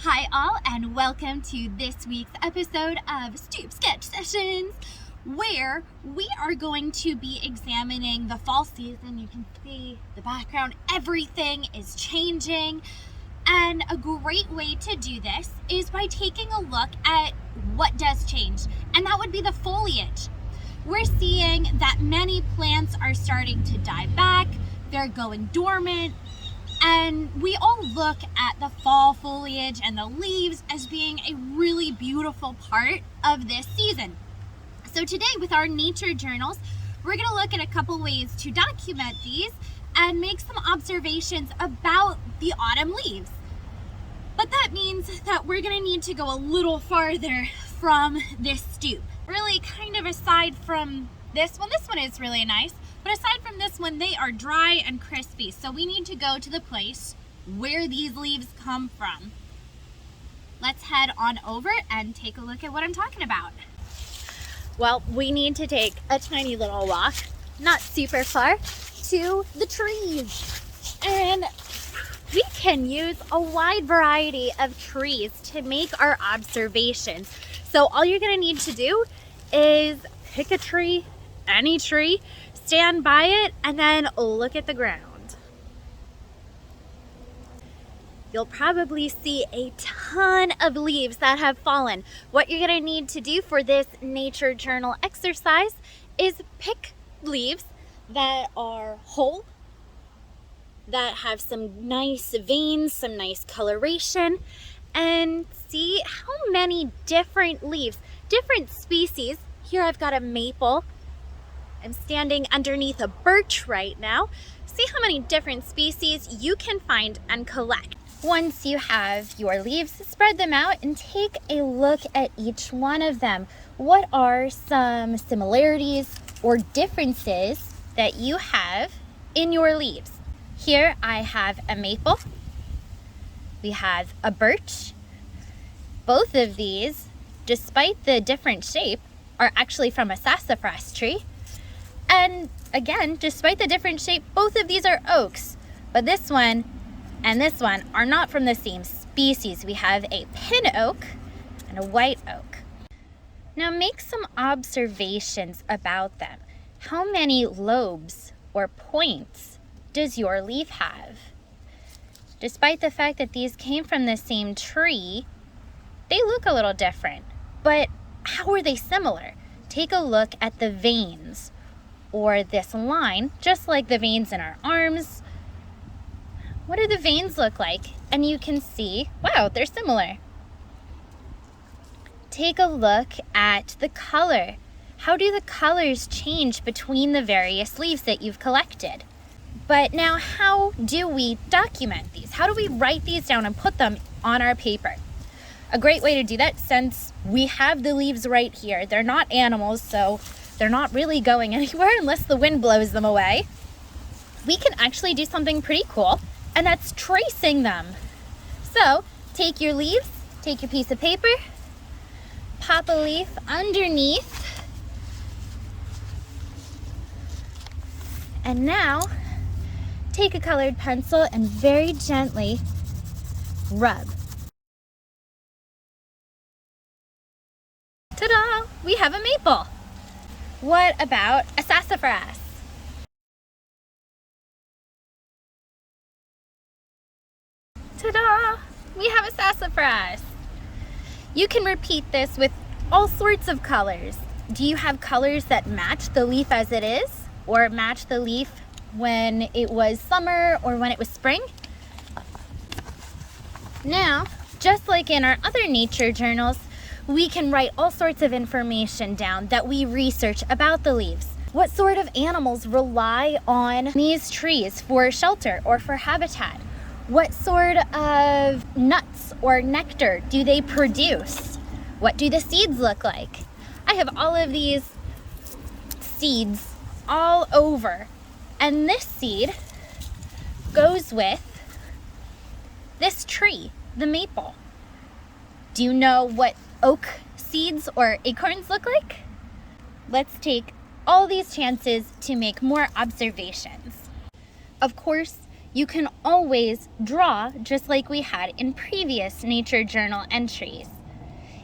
Hi all, and welcome to this week's episode of Stoop Sketch Sessions, where we are going to be examining the fall season. You can see the background, everything is changing, and a great way to do this is by taking a look at what does change, and that would be the foliage. We're seeing that many plants are starting to die back, they're going dormant, and we all look at the fall foliage and the leaves as being a really beautiful part of this season. So today with our nature journals, we're going to look at a couple ways to document these and make some observations about the autumn leaves. But that means that we're going to need to go a little farther from this stoop. Really kind of aside from this one is really nice. But aside from this one, they are dry and crispy. So we need to go to the place where these leaves come from. Let's head on over and take a look at what I'm talking about. Well, we need to take a tiny little walk, not super far, to the trees. And we can use a wide variety of trees to make our observations. So all you're gonna need to do is pick a tree, any tree, stand by it, and then look at the ground. You'll probably see a ton of leaves that have fallen. What you're gonna need to do for this nature journal exercise is pick leaves that are whole, that have some nice veins, some nice coloration, and see how many different leaves, different species. Here I've got a maple. I'm standing underneath a birch right now. See how many different species you can find and collect. Once you have your leaves, spread them out and take a look at each one of them. What are some similarities or differences that you have in your leaves? Here I have a maple. We have a birch. Both of these, despite the different shape, are actually from a sassafras tree. And again, despite the different shape, both of these are oaks, but this one and this one are not from the same species. We have a pin oak and a white oak. Now make some observations about them. How many lobes or points does your leaf have? Despite the fact that these came from the same tree, they look a little different, but how are they similar? Take a look at the veins, or this line, just like the veins in our arms. What do the veins look like? And you can see, wow, they're similar. Take a look at the color. How do the colors change between the various leaves that you've collected? But now, how do we document these? How do we write these down and put them on our paper? A great way to do that, since we have the leaves right here, they're not animals, so they're not really going anywhere unless the wind blows them away. We can actually do something pretty cool, and that's tracing them. So take your leaves, take your piece of paper, pop a leaf underneath, and now take a colored pencil and very gently rub. Ta-da! We have a maple. What about a sassafras? Ta-da! We have a sassafras. You can repeat this with all sorts of colors. Do you have colors that match the leaf as it is, or match the leaf when it was summer or when it was spring? Now, just like in our other nature journals, we can write all sorts of information down that we research about the leaves. What sort of animals rely on these trees for shelter or for habitat? What sort of nuts or nectar do they produce? What do the seeds look like? I have all of these seeds all over, and this seed goes with this tree, the maple. Do you know what oak seeds or acorns look like? Let's take all these chances to make more observations. Of course, You can always draw just like we had in previous nature journal entries.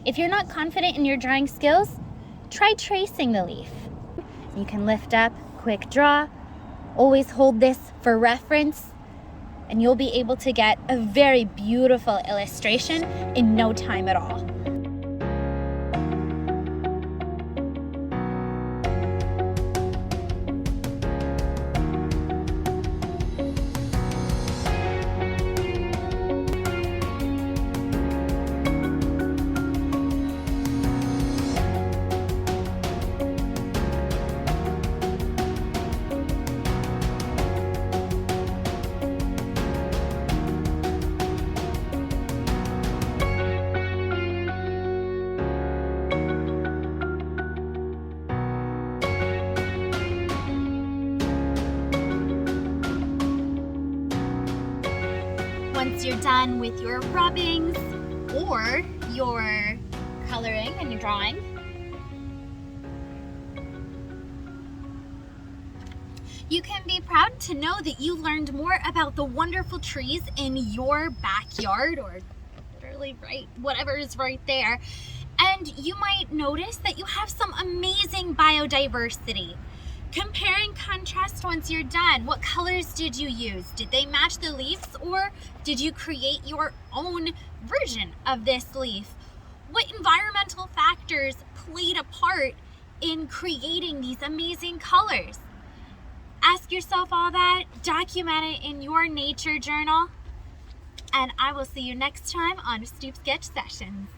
If you're not confident in your drawing skills, try tracing the leaf. You can lift up, quick draw, always hold this for reference, and you'll be able to get a very beautiful illustration in no time at all. Once you're done with your rubbings or your coloring and your drawing, you can be proud to know that you learned more about the wonderful trees in your backyard, or literally whatever is right there. And you might notice that you have some amazing biodiversity. Compare and contrast once you're done. What colors did you use? Did they match the leaves, or did you create your own version of this leaf? What environmental factors played a part in creating these amazing colors? Ask yourself all that, document it in your nature journal, and I will see you next time on Stoop Sketch Sessions.